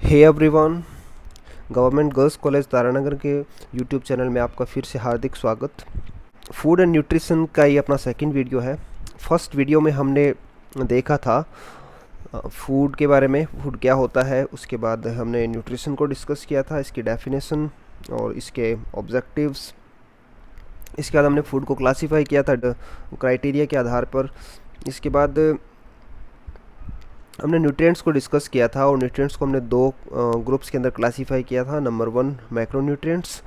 हे everyone, government girls college Taranagar के YouTube channel में आपका फिर से हार्दिक स्वागत। फूड एंड न्यूट्रिशन का ये अपना सेकंड वीडियो है। फर्स्ट वीडियो में हमने देखा था फूड के बारे में, फूड क्या होता है। उसके बाद हमने न्यूट्रिशन को डिस्कस किया था, इसकी डेफिनेशन और इसके ऑब्जेक्टिव्स। इसके बाद हमने फूड को क्लासीफाई किया था क्राइटेरिया के आधार पर। इसके बाद हमने न्यूट्रिएंट्स को डिस्कस किया था और न्यूट्रिएंट्स को हमने दो ग्रुप्स के अंदर क्लासीफाई किया था। नंबर 1 मैक्रोन्यूट्रिएंट्स,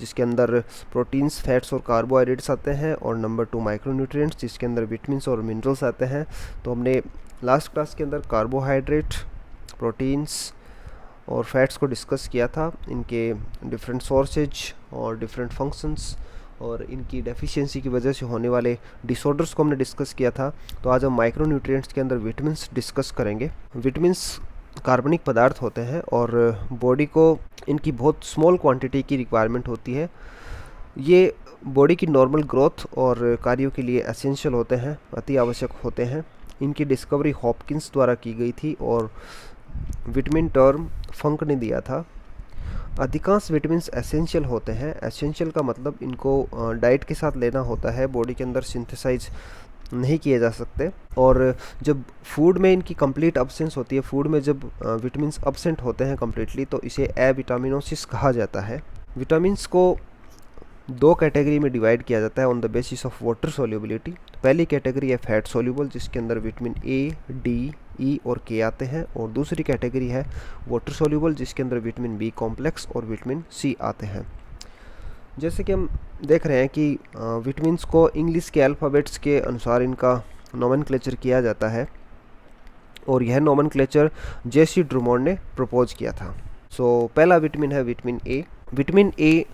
जिसके अंदर प्रोटीन्स, फैट्स और कार्बोहाइड्रेट्स आते हैं, और नंबर 2 माइक्रोन्यूट्रिएंट्स, जिसके अंदर विटामिन्स और मिनरल्स आते हैं। तो हमने लास्ट क्लास के अंदर कार्बोहाइड्रेट, प्रोटीन्स और फैट्स को डिस्कस किया था, इनके डिफरेंट सोर्सेज और डिफरेंट फंक्शंस और इनकी डेफिशिएंसी की वजह से होने वाले डिसऑर्डर्स को हमने डिस्कस किया था। तो आज हम माइक्रोन्यूट्रिएंट्स के अंदर विटामिन्स डिस्कस करेंगे। विटामिन्स कार्बनिक पदार्थ होते हैं और बॉडी को इनकी बहुत स्मॉल क्वांटिटी की रिक्वायरमेंट होती है। ये बॉडी की नॉर्मल ग्रोथ और कार्यों के लिए एसेंशियल होते हैं, अति आवश्यक होते हैं। इनकी डिस्कवरी हॉपकिंस द्वारा की गई थी और विटामिन टर्म फंक ने दिया था। अधिकांश विटामिन्स एसेंशियल होते हैं। एसेंशियल का मतलब इनको डाइट के साथ लेना होता है, बॉडी के अंदर सिंथेसाइज नहीं किए जा सकते। और जब फूड में इनकी कंप्लीट अब्सेंस होती है, फूड में जब विटामिन्स अब्सेंट होते हैं कम्प्लीटली, तो इसे एविटामिनोसिस कहा जाता है। विटामिन्स को दो कैटेगरी में डिवाइड किया जाता है on the basis of water solubility. पहली कैटेगरी है फैट सोल्यूबल, जिसके अंदर विटामिन ए, डी, ई और के आते हैं, और दूसरी कैटेगरी है वाटर सोल्यूबल, जिसके अंदर विटामिन बी कॉम्प्लेक्स और विटामिन सी आते हैं। जैसे कि हम देख रहे हैं कि विटामिन्स को इंग्लिश के अल्फ़ाबेट्स के अनुसार इनका नोमेनक्लेचर किया जाता है, और यह नोमेनक्लेचर जेसी ड्रुमोंड ने प्रपोज किया था। सो पहला विटामिन है vitamin A. Vitamin A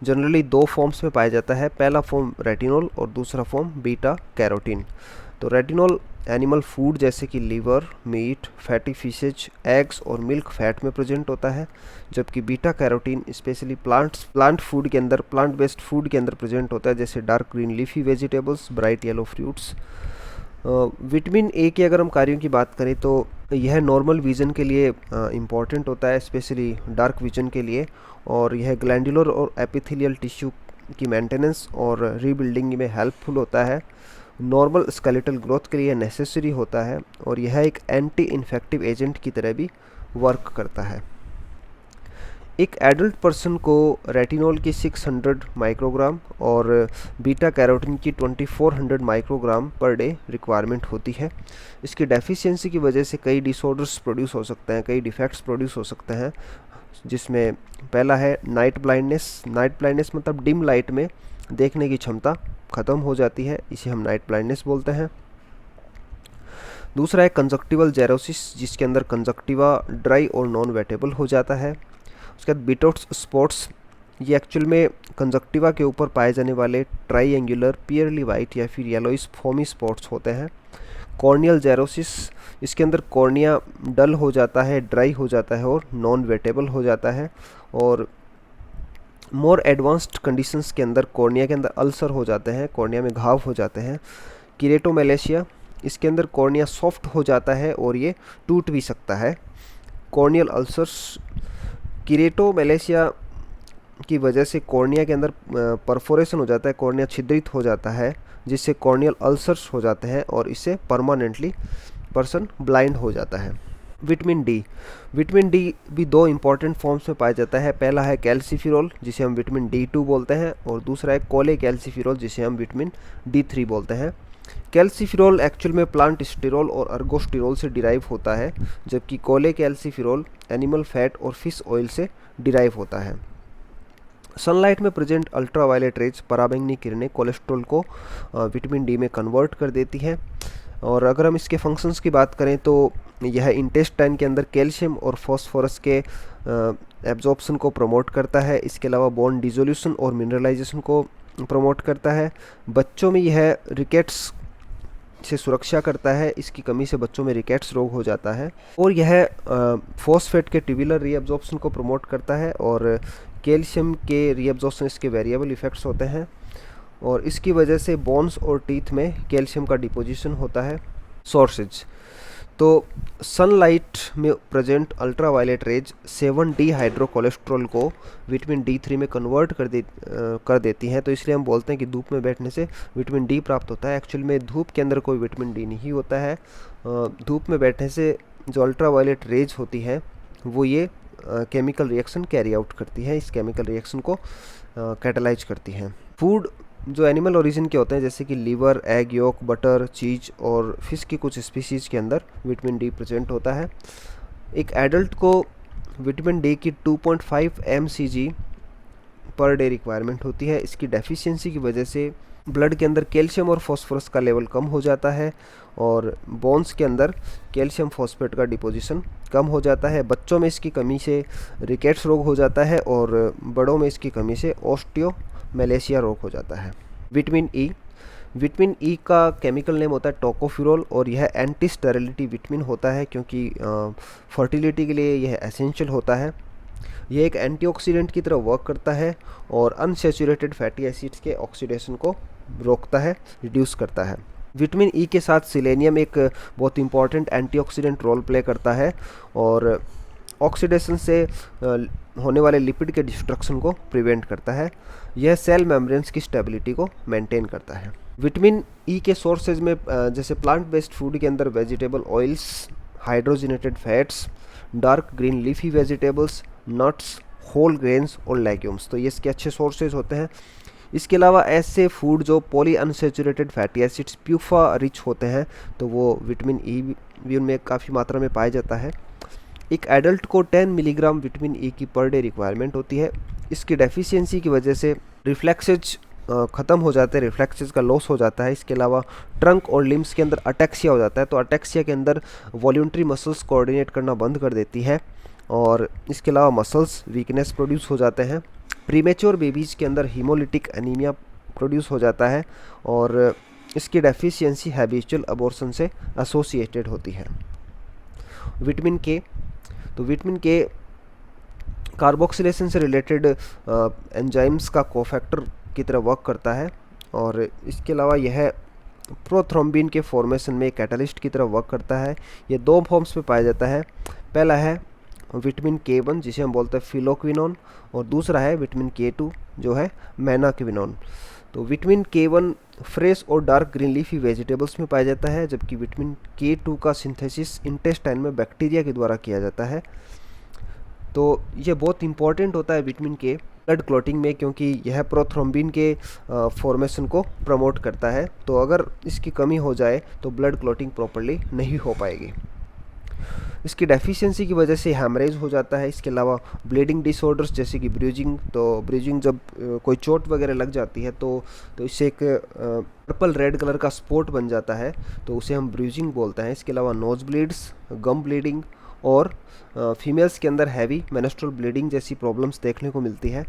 generally दो फॉर्म्स में पाया जाता है। पहला फॉर्म रेटिनॉल और दूसरा फॉर्म बीटा कैरोटीन। तो रेटिनॉल एनिमल फूड जैसे कि liver, meat, fatty fishes, eggs और मिल्क फैट में प्रेजेंट होता है, जबकि beta carotene specially plant food के अंदर, प्लांट बेस्ड फूड के अंदर प्रेजेंट होता है, जैसे dark green leafy vegetables, bright yellow fruits. Vitamin A के अगर हम कार्यों की बात करें तो यह नॉर्मल विजन के लिए इम्पॉर्टेंट होता है, स्पेशली डार्क विजन के लिए, और यह ग्लैंडुलर और एपिथेलियल टिश्यू की मेंटेनेंस और रीबिल्डिंग में हेल्पफुल होता है। नॉर्मल स्केलेटल ग्रोथ के लिए नेसेसरी होता है, और यह एक एंटी इन्फेक्टिव एजेंट की तरह भी वर्क करता है। एक एडल्ट पर्सन को रेटिनॉल की 600 माइक्रोग्राम और बीटा कैरोटीन की 2400 माइक्रोग्राम पर डे रिक्वायरमेंट होती है। इसकी डेफिशिएंसी की वजह से कई डिसऑर्डर्स प्रोड्यूस हो सकते हैं, कई डिफेक्ट्स प्रोड्यूस हो सकते हैं, जिसमें पहला है नाइट ब्लाइंडनेस। नाइट ब्लाइंडनेस मतलब डिम लाइट में देखने की क्षमता ख़त्म हो जाती है, इसे हम नाइट ब्लाइंडनेस बोलते हैं। दूसरा है कंजक्टिवल जेरोसिस, जिसके अंदर कंजक्टिवा ड्राई और नॉन वेटेबल हो जाता है। उसके बाद बिटोट्स स्पॉट्स, ये एक्चुअल में कंजक्टिवा के ऊपर पाए जाने वाले ट्राइएंगुलर पियरली वाइट या फिर येलोइश फोमी स्पॉट्स होते हैं। कॉर्नियल जेरोसिस, इसके अंदर कॉर्निया डल हो जाता है, ड्राई हो जाता है और नॉन वेटेबल हो जाता है। और मोर एडवांस्ड कंडीशंस के अंदर कॉर्निया के अंदर अल्सर हो जाते हैं, कॉर्निया में घाव हो जाते हैं। कीरेटोमेलेशिया, इसके अंदर कॉर्निया सॉफ्ट हो जाता है और ये टूट भी सकता है। कॉर्नियल अल्सर्स, कीरेटोमेलेशिया की वजह से कॉर्निया के अंदर परफोरेशन हो जाता है, कॉर्निया छिद्रित हो जाता है, जिससे कॉर्नियल अल्सर्स हो जाते हैं और इससे परमानेंटली पर्सन ब्लाइंड हो जाता है। विटामिन डी, विटामिन डी भी दो इंपॉर्टेंट फॉर्म्स में पाया जाता है। पहला है कैल्सीफिरोल, जिसे हम विटामिन D2 बोलते हैं, और दूसरा है कोले कैल्सीफिरोल, जिसे हम विटामिन D3 बोलते हैं। कैल्सीफिरोल एक्चुअल में प्लांट स्टेरोल और अर्गोस्टेरोल से डिराइव होता है, जबकि कोले कैल्सीफिरोल एनिमल फैट और फिश ऑयल से डिराइव होता है। सनलाइट में प्रेजेंट अल्ट्रावायलेट रेज, पराबैंगनी किरणें, कोलेस्ट्रॉल को विटामिन डी में कन्वर्ट कर देती हैं। और अगर हम इसके फंक्शंस की बात करें तो यह इंटेस्टाइन के अंदर कैल्शियम और फॉस्फोरस के एब्जॉर्प्शन को प्रमोट करता है। इसके अलावा बोन डिसोल्यूशन और मिनरलाइजेशन को प्रमोट करता है। बच्चों में यह रिकेट्स से सुरक्षा करता है, इसकी कमी से बच्चों में रिकेट्स रोग हो जाता है। और यह फॉस्फेट के ट्यूबुलर रीअब्जॉर्प्शन को प्रमोट करता है, और कैल्शियम के रीअब्जॉर्प्शन इसके वेरिएबल इफेक्ट्स होते हैं, और इसकी वजह से बोन्स और टीथ में कैल्शियम का डिपोजिशन होता है। सोर्सेज, तो सनलाइट में प्रेजेंट अल्ट्रावायलेट रेज 7D हाइड्रोकोलेस्ट्रॉल को विटामिन D3 में कन्वर्ट कर देती हैं, तो इसलिए हम बोलते हैं कि धूप में बैठने से विटामिन डी प्राप्त होता है। एक्चुअल में धूप के अंदर कोई विटामिन डी नहीं होता है। धूप में बैठने से जो अल्ट्रावायलेट रेज होती है वो ये केमिकल रिएक्शन कैरी आउट करती है, इस केमिकल रिएक्शन को कैटलाइज करती हैं। फूड जो एनिमल ओरिजिन के होते हैं जैसे कि लीवर, एग योक, बटर, चीज़ और फिश की कुछ स्पीसीज़ के अंदर विटामिन डी प्रेजेंट होता है। एक एडल्ट को विटामिन डी की 2.5 mcg पर डे रिक्वायरमेंट होती है। इसकी डेफिशिएंसी की वजह से ब्लड के अंदर कैल्शियम और फॉस्फोरस का लेवल कम हो जाता है और बोन्स के अंदर कैल्शियम फॉस्फेट का डिपोजिशन कम हो जाता है। बच्चों में इसकी कमी से रिकेट्स रोग हो जाता है और बड़ों में इसकी कमी से ऑस्टियोमेलेशिया रोग हो जाता है। विटामिन ई का केमिकल नेम होता है टोकोफिरोल और यह एंटी स्टेरिलिटी विटामिन होता है क्योंकि फर्टिलिटी के लिए यह एसेंशियल होता है। यह एक एंटीऑक्सीडेंट की तरह वर्क करता है और अनसैचुरेटेड फैटी एसिड्स के ऑक्सीडेशन को रोकता है, रिड्यूस करता है। विटामिन ई के साथ सिलेनियम एक बहुत इंपॉर्टेंट एंटीऑक्सीडेंट रोल प्ले करता है और ऑक्सीडेशन से होने वाले लिपिड के डिस्ट्रक्शन को प्रिवेंट करता है। यह सेल मेम्ब्रेन्स की स्टेबिलिटी को मेंटेन करता है। विटामिन ई के सोर्सेज में जैसे प्लांट बेस्ड फूड के अंदर vegetable oils, hydrogenated fats, dark green leafy vegetables, nuts, whole grains और लेग्यूम्स, तो ये इसके अच्छे सोर्सेज होते हैं। इसके अलावा ऐसे फूड जो poly unsaturated fatty acids PUFA rich होते हैं तो वो विटामिन ई भी उनमें काफ़ी मात्रा में पाया जाता है। एक एडल्ट को 10 मिलीग्राम विटामिन ई की पर डे रिक्वायरमेंट होती है। इसकी डेफिशिएंसी की वजह से रिफ्लेक्सेज ख़त्म हो जाते हैं, रिफ्लेक्सेज का लॉस हो जाता है। इसके अलावा ट्रंक और लिम्स के अंदर अटैक्सिया हो जाता है, तो अटैक्सिया के अंदर वॉल्यूंटरी मसल्स कोऑर्डिनेट करना बंद कर देती है और इसके अलावा मसल्स वीकनेस प्रोड्यूस हो जाते हैं। प्रीमेच्योर बेबीज़ के अंदर हीमोलिटिक एनीमिया प्रोड्यूस हो जाता है और इसकी डेफिशिएंसी हैबिचुअल अबॉर्शन से एसोसिएटेड होती है। विटामिन के, तो विटामिन के कार्बोक्सिलेशन से रिलेटेड एंजाइम्स का कोफैक्टर की तरह वर्क करता है और इसके अलावा यह प्रोथ्रोम्बिन के फॉर्मेशन में कैटलिस्ट की तरह वर्क करता है। ये दो फॉर्म्स में पाया जाता है। पहला है विटामिन K1 जिसे हम बोलते हैं फिलोक्विनोन और दूसरा है विटामिन K2 जो है मैनाक्विनोन। तो विटामिन K1 फ्रेश और डार्क ग्रीन लीफी वेजिटेबल्स में पाया जाता है जबकि विटामिन K2 का सिंथेसिस इंटेस्टाइन में बैक्टीरिया के द्वारा किया जाता है। तो ये बहुत इंपॉर्टेंट होता है विटामिन K ब्लड क्लॉटिंग में क्योंकि यह प्रोथ्रोम्बिन के फॉर्मेशन को प्रमोट करता है। तो अगर इसकी कमी हो जाए तो ब्लड क्लॉटिंग प्रॉपर्ली नहीं हो पाएगी। इसकी डेफिशिएंसी की वजह से हैमरेज हो जाता है। इसके अलावा ब्लीडिंग डिसऑर्डर्स जैसे कि ब्रीजिंग, तो ब्रीजिंग जब कोई चोट वगैरह लग जाती है तो इससे एक पर्पल रेड कलर का स्पॉट बन जाता है, तो उसे हम ब्रीजिंग बोलते हैं। इसके अलावा नोज ब्लीड्स, गम ब्लीडिंग और फीमेल्स के अंदर हैवी मेंस्ट्रुअल ब्लीडिंग जैसी प्रॉब्लम्स देखने को मिलती है।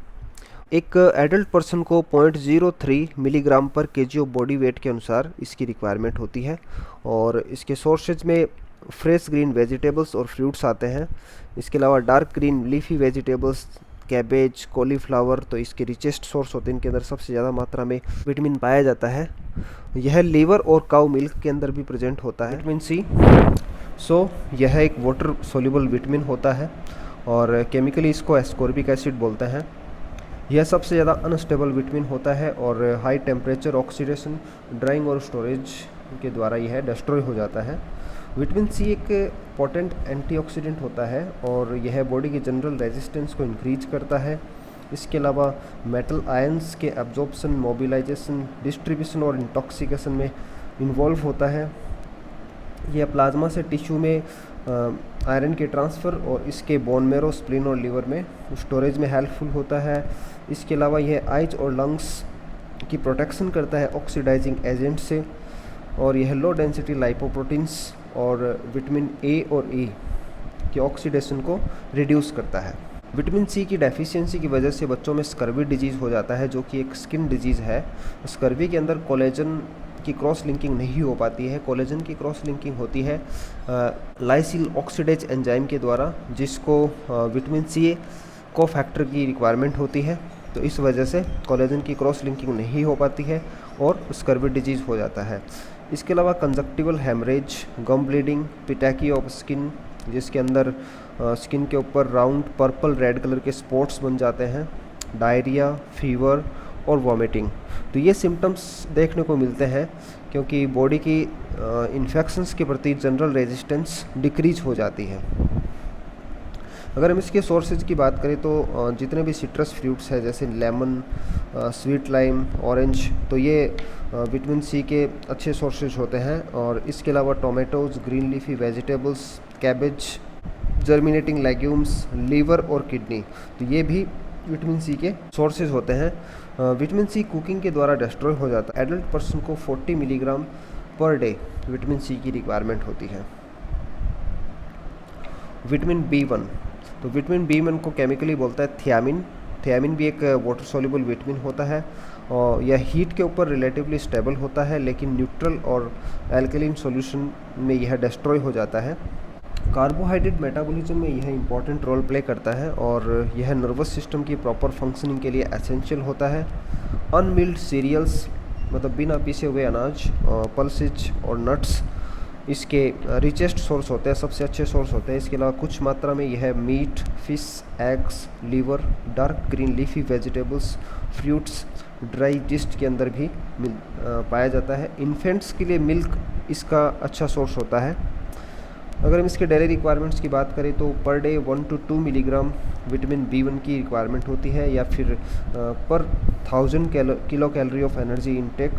एक एडल्ट पर्सन को 0.03 मिलीग्राम पर केजी ऑफ बॉडी वेट के अनुसार इसकी रिक्वायरमेंट होती है और इसके सोर्सेज में फ्रेश ग्रीन वेजिटेबल्स और फ्रूट्स आते हैं। इसके अलावा dark green leafy vegetables, cabbage, cauliflower, तो इसके रिचेस्ट सोर्स होते हैं। इनके अंदर सबसे ज़्यादा मात्रा में विटामिन पाया जाता है। यह लीवर और काऊ मिल्क के अंदर भी प्रेजेंट होता है। विटामिन सी, यह एक वाटर सोल्यूबल विटामिन होता है और केमिकली इसको एस्कॉर्बिक एसिड बोलते हैं। यह सबसे ज़्यादा अनस्टेबल विटामिन होता है और हाई टेम्परेचर, ऑक्सीडेशन, ड्राइंग और स्टोरेज के द्वारा यह डिस्ट्रॉय हो जाता है। विटामिन सी एक पोटेंट एंटीऑक्सीडेंट होता है और यह बॉडी की जनरल रेजिस्टेंस को इंक्रीज करता है। इसके अलावा मेटल आयंस के एब्जॉर्प्शन, मोबिलाइजेशन, डिस्ट्रीब्यूशन और इंटॉक्सिकेशन में इन्वॉल्व होता है। यह प्लाज्मा से टिश्यू में आयरन के ट्रांसफ़र और इसके बोन मेरो, स्प्लीन और लीवर में स्टोरेज में हेल्पफुल होता है। इसके अलावा यह आइज और लंग्स की प्रोटेक्शन करता है ऑक्सीडाइजिंग एजेंट से और यह लो डेंसिटी लाइपोप्रोटीन्स और विटामिन ए और ई के ऑक्सीडेशन को रिड्यूस करता है। विटामिन सी की डेफिशिएंसी की वजह से बच्चों में स्कर्वी डिजीज़ हो जाता है जो कि एक स्किन डिजीज़ है। स्कर्वी के अंदर कोलेजन की क्रॉस लिंकिंग नहीं हो पाती है। कोलेजन की क्रॉस लिंकिंग होती है लाइसिल ऑक्सीडेज एंजाइम के द्वारा जिसको विटामिन सी कोफैक्टर की रिक्वायरमेंट होती है। तो इस वजह से कोलेजन की क्रॉस लिंकिंग नहीं हो पाती है और स्कर्वी डिजीज़ हो जाता है। इसके अलावा conjunctival haemorrhage, gum bleeding, petechiae of skin, जिसके अंदर स्किन के ऊपर राउंड पर्पल रेड कलर के स्पॉट्स बन जाते हैं, डायरिया, फीवर और वॉमिटिंग। तो ये सिम्टम्स देखने को मिलते हैं क्योंकि बॉडी की इन्फेक्शंस के प्रति जनरल रेजिस्टेंस डिक्रीज हो जाती है। अगर हम इसके सोर्सेज की बात करें तो जितने भी सिट्रस फ्रूट्स हैं जैसे लेमन, स्वीट लाइम, ऑरेंज, तो ये विटामिन सी के अच्छे सोर्सेज होते हैं। और इसके अलावा tomatoes, green leafy vegetables, cabbage, germinating legumes, liver और किडनी, तो ये भी विटामिन सी के सोर्सेज होते हैं। विटामिन सी कुकिंग के द्वारा डिस्ट्रॉय हो जाता है। एडल्ट पर्सन को 40 milligram per day vitamin C की रिक्वायरमेंट होती है। विटामिन B1, तो विटामिन B1 को केमिकली बोलता है थियामिन। थियामिन भी एक वाटर सॉल्युबल विटामिन होता है और यह हीट के ऊपर रिलेटिवली स्टेबल होता है, लेकिन न्यूट्रल और एल्कलीन सॉल्यूशन में यह डिस्ट्रॉय हो जाता है। कार्बोहाइड्रेट मेटाबॉलिज्म में यह इंपॉर्टेंट रोल प्ले करता है और यह नर्वस सिस्टम की प्रॉपर फंक्शनिंग के लिए एसेंशियल होता है। अनमिल्ड सीरियल्स, मतलब बिना पीसे हुए अनाज, पल्सेज और नट्स इसके रिचेस्ट सोर्स होते हैं, सबसे अच्छे सोर्स होते हैं। इसके अलावा कुछ मात्रा में यह meat, fish, eggs, liver, dark green leafy vegetables, fruits, dry डिस्ट के अंदर भी पाया जाता है। इन्फेंट्स के लिए मिल्क इसका अच्छा सोर्स होता है। अगर हम इसके डेली रिक्वायरमेंट्स की बात करें तो per day 1 to 2 milligram vitamin B1 की रिक्वायरमेंट होती है, या फिर पर 1000 kilo calorie of energy intake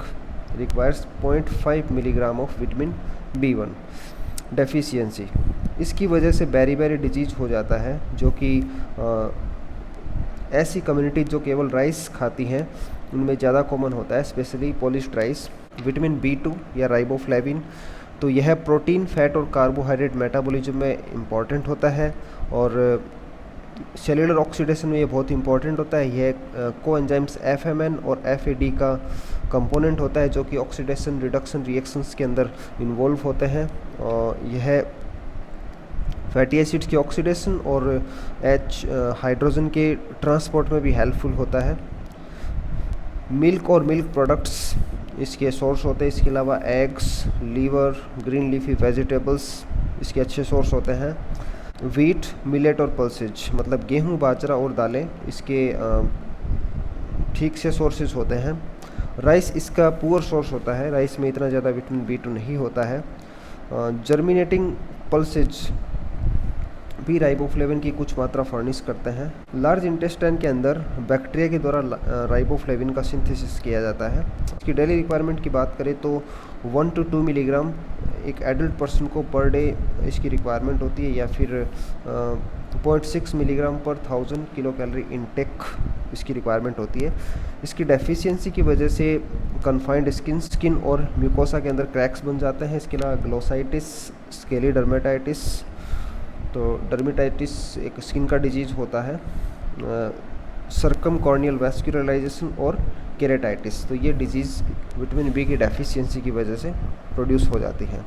requires 0.5 milligram of vitamin B1। Deficiency, इसकी वजह से बेरी डिजीज हो जाता है, जो कि ऐसी कम्युनिटी जो केवल राइस खाती हैं उनमें ज़्यादा कॉमन होता है, specially polished rice. Vitamin B2 या राइबोफ्लेविन, तो यह प्रोटीन, फैट और कार्बोहाइड्रेट मेटाबॉलिज्म में इम्पॉर्टेंट होता है और सेलुलर ऑक्सीडेशन में ये बहुत इंपॉर्टेंट होता है। यह कोएंजाइम्स FMN और FAD का कंपोनेंट होता है, जो कि ऑक्सीडेशन रिडक्शन रिएक्शंस के अंदर इन्वॉल्व होते हैं। और यह फैटी एसिड्स की ऑक्सीडेशन और हाइड्रोजन के ट्रांसपोर्ट में भी हेल्पफुल होता है। मिल्क और मिल्क प्रोडक्ट्स इसके सोर्स होते हैं। इसके अलावा eggs, liver, green leafy vegetables इसके अच्छे सोर्स होते हैं। वीट, मिलेट और पल्सेज, मतलब गेहूं, बाजरा और दालें इसके ठीक से सोर्सेज होते हैं। राइस इसका पुअर सोर्स होता है, राइस में इतना ज़्यादा विटामिन B2 नहीं होता है। जर्मिनेटिंग पल्सेज भी राइबोफ्लेविन की कुछ मात्रा फर्निश करते हैं। लार्ज इंटेस्टाइन के अंदर बैक्टीरिया के द्वारा राइबोफ्लेविन का सिंथेसिस किया जाता है। इसकी डेली रिक्वायरमेंट की बात करें तो 1 to 2 मिलीग्राम एक एडल्ट पर्सन को पर डे इसकी रिक्वायरमेंट होती है, या फिर 0.6 मिलीग्राम पर 1000 किलो कैलोरी इनटेक इसकी रिक्वायरमेंट होती है। इसकी डेफिशिएंसी की वजह से कन्फाइंड स्किन और म्यूकोसा के अंदर क्रैक्स बन जाते हैं। इसके अलावा ग्लोसाइटिस, स्केली डर्मेटाइटिस, तो डर्मेटाइटिस एक स्किन का डिजीज़ होता है, सर्कम कॉर्नियल वैस्कुलराइजेशन और केरेटाइटिस, तो ये डिजीज़ विटामिन B की डेफिशिएंसी की वजह से प्रोड्यूस हो जाती है।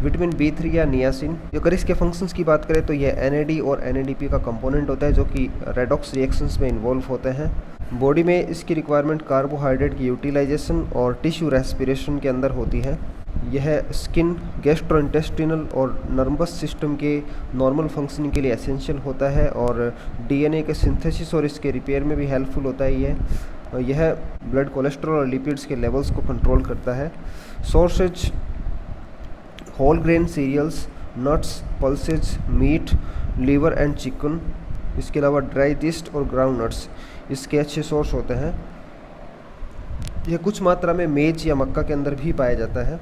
विटामिन B3 या नियासिन, अगर इसके फंक्शंस की बात करें तो यह NAD और NADP का कंपोनेंट होता है, जो कि रेडॉक्स रिएक्शंस में इन्वॉल्व होते हैं। बॉडी में इसकी रिक्वायरमेंट कार्बोहाइड्रेट की यूटिलाइजेशन और टिश्यू रेस्पिरेशन के अंदर होती है। यह स्किन, गैस्ट्रोइंटेस्टिनल और नर्वस सिस्टम के नॉर्मल फंक्शनिंग के लिए एसेंशियल होता है और DNA के सिंथेसिस और इसके रिपेयर में भी हेल्पफुल होता है। यह ब्लड कोलेस्ट्रॉल और लिपिड्स के लेवल्स को कंट्रोल करता है। Sources, whole grain cereals, nuts, pulses, meat, liver and chicken. इसके अलावा ड्राई डिस्ट और ग्राउंड नट्स इसके अच्छे सोर्स होते हैं। यह कुछ मात्रा में मेज या मक्का के अंदर भी पाया जाता है।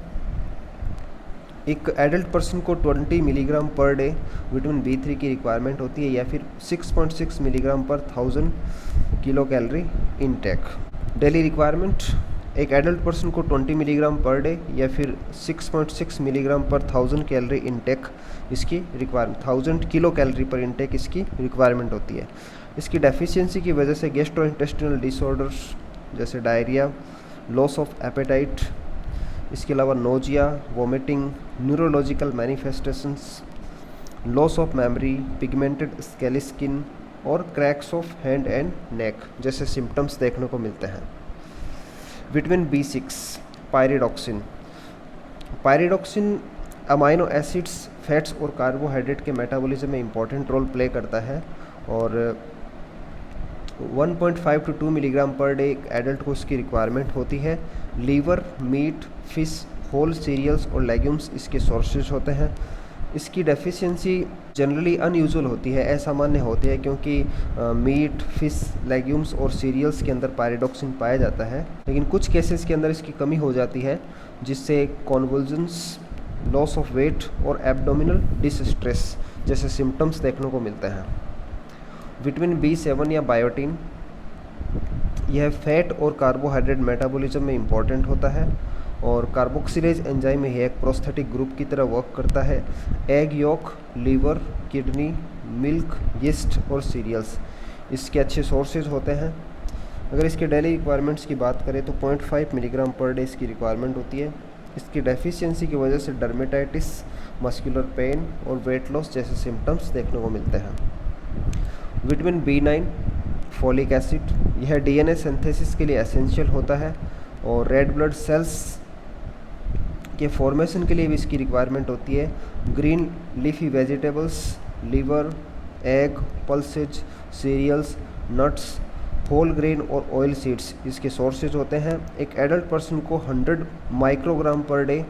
एक एडल्ट पर्सन को 20 milligram per day vitamin B3 की रिक्वायरमेंट होती है, या फिर 6.6 मिलीग्राम पर 1000 kilo calorie intake. Daily requirement, एक एडल्ट पर्सन को 20 मिलीग्राम पर डे या फिर 6.6 मिलीग्राम पर 1000 कैलोरी इनटेक इसकी रिक्वायरमेंट, 1000 किलो कैलोरी पर इनटेक इसकी रिक्वायरमेंट होती है। इसकी डेफिशिएंसी की वजह से गैस्ट्रोइंटेस्टिनल डिसऑर्डर्स जैसे डायरिया, लॉस ऑफ एपेटाइट, इसके अलावा nausea, vomiting, neurological manifestations, loss of memory, pigmented scaly skin और cracks of hand and neck जैसे सिम्टम्स देखने को मिलते हैं। Vitamin B6 pyridoxine, pyridoxine amino acids, fats और कार्बोहाइड्रेट के मेटाबॉलिज्म में इम्पॉर्टेंट रोल प्ले करता है और 1.5 to 2 मिलीग्राम पर डे एक एडल्ट को इसकी रिक्वायरमेंट होती है। Liver, meat, fish, whole cereals और लेग्यूम्स इसके सोर्सेज होते हैं। इसकी डेफिशिएंसी जनरली अनयूजुअल होती है, असामान्य होती है, क्योंकि मीट, फिश, लेग्यूम्स और सीरियल्स के अंदर पायरिडॉक्सिन पाया जाता है, लेकिन कुछ केसेस के अंदर इसकी कमी हो जाती है, जिससे कॉन्वुल्जन्स, लॉस ऑफ वेट और एब्डोमिनल डिस्ट्रेस जैसे सिम्टम्स देखने को मिलते हैं। विटामिन B7 या बायोटीन, यह फैट और कार्बोहाइड्रेट मेटाबॉलिज्म में इम्पॉर्टेंट होता है और कार्बोक्सिलेज एंजाइम में एक प्रोस्थेटिक ग्रुप की तरह वर्क करता है। Egg yolk, liver, kidney, milk, yeast और सीरियल्स इसके अच्छे सोर्सेज होते हैं। अगर इसके डेली रिक्वायरमेंट्स की बात करें तो 0.5 मिलीग्राम पर डे इसकी रिक्वायरमेंट होती है। इसकी डेफिशिएंसी की वजह से डर्मेटाइटिस, मस्कुलर पेन और वेट लॉस जैसे सिम्टम्स देखने को मिलते हैं। विटामिन B9, फोलिक एसिड, यह DNA सिंथेसिस के लिए एसेंशियल होता है और रेड ब्लड सेल्स के फॉर्मेशन के लिए भी इसकी रिक्वायरमेंट होती है। Green leafy vegetables, liver, egg, pulses, cereals, nuts, whole grain और ऑयल सीड्स इसके सोर्सेज होते हैं। एक एडल्ट पर्सन को 100 microgram per day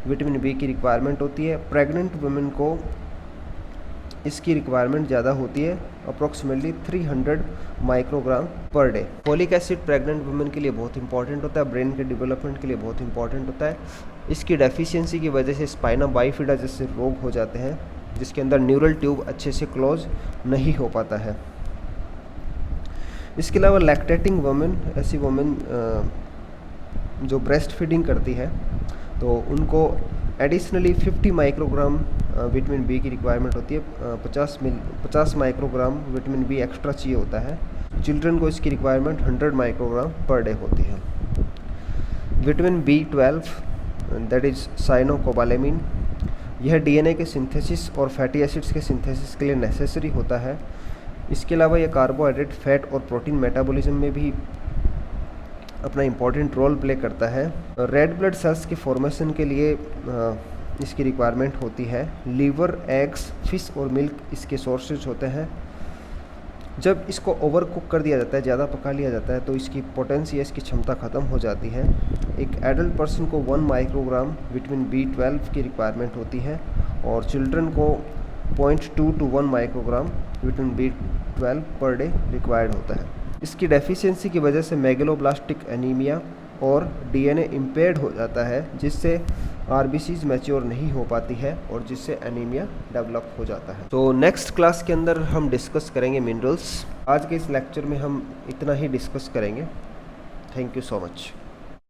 vitamin B की रिक्वायरमेंट होती है। प्रेग्नेंट वुमेन को इसकी रिक्वायरमेंट ज़्यादा होती है, approximately 300 microgram per day. Folic acid pregnant women के लिए बहुत इंपॉर्टेंट होता है, ब्रेन के डेवलपमेंट के लिए बहुत इंपॉर्टेंट होता है। इसकी डेफिशिएंसी की वजह से स्पाइना बाइफिडा जैसे रोग हो जाते हैं, जिसके अंदर न्यूरल ट्यूब अच्छे से क्लोज नहीं हो पाता है। इसके अलावा लैक्टेटिंग वुमेन, ऐसी वुमेन जो ब्रेस्ट फीडिंग करती है, तो उनको एडिशनली 50 माइक्रोग्राम विटामिन B की रिक्वायरमेंट होती है। 50 माइक्रोग्राम विटामिन B एक्स्ट्रा चाहिए होता है। चिल्ड्रन को इसकी रिक्वायरमेंट 100 माइक्रोग्राम पर डे होती है। विटामिन B12 दैट इज़ साइनोकोबालेमिन, यह DNA के सिंथेसिस और फैटी एसिड्स के सिंथेसिस के लिए नेसेसरी होता है। इसके अलावा यह कार्बोहाइड्रेट, फैट और प्रोटीन मेटाबॉलिज्म में भी अपना इम्पॉर्टेंट रोल प्ले करता है। रेड ब्लड सेल्स के फॉर्मेशन के लिए इसकी रिक्वायरमेंट होती है। लीवर, एग्स, फिश और मिल्क इसके सोर्सेज होते हैं। जब इसको ओवर कुक कर दिया जाता है, ज़्यादा पका लिया जाता है, तो इसकी पोटेंसी, इसकी क्षमता ख़त्म हो जाती है। एक एडल्ट पर्सन को 1 माइक्रोग्राम विटामिन B12 की रिक्वायरमेंट होती है और चिल्ड्रन को 0.2 to 1 microgram vitamin B12 per day required होता है। इसकी डेफिशिएंसी की वजह से मेगलोब्लास्टिक एनीमिया और DNA इम्पेयर्ड हो जाता है, जिससे RBCs मैच्योर नहीं हो पाती है और जिससे एनीमिया डेवलप हो जाता है। तो नेक्स्ट क्लास के अंदर हम डिस्कस करेंगे मिनरल्स। आज के इस लेक्चर में हम इतना ही डिस्कस करेंगे। Thank you so much.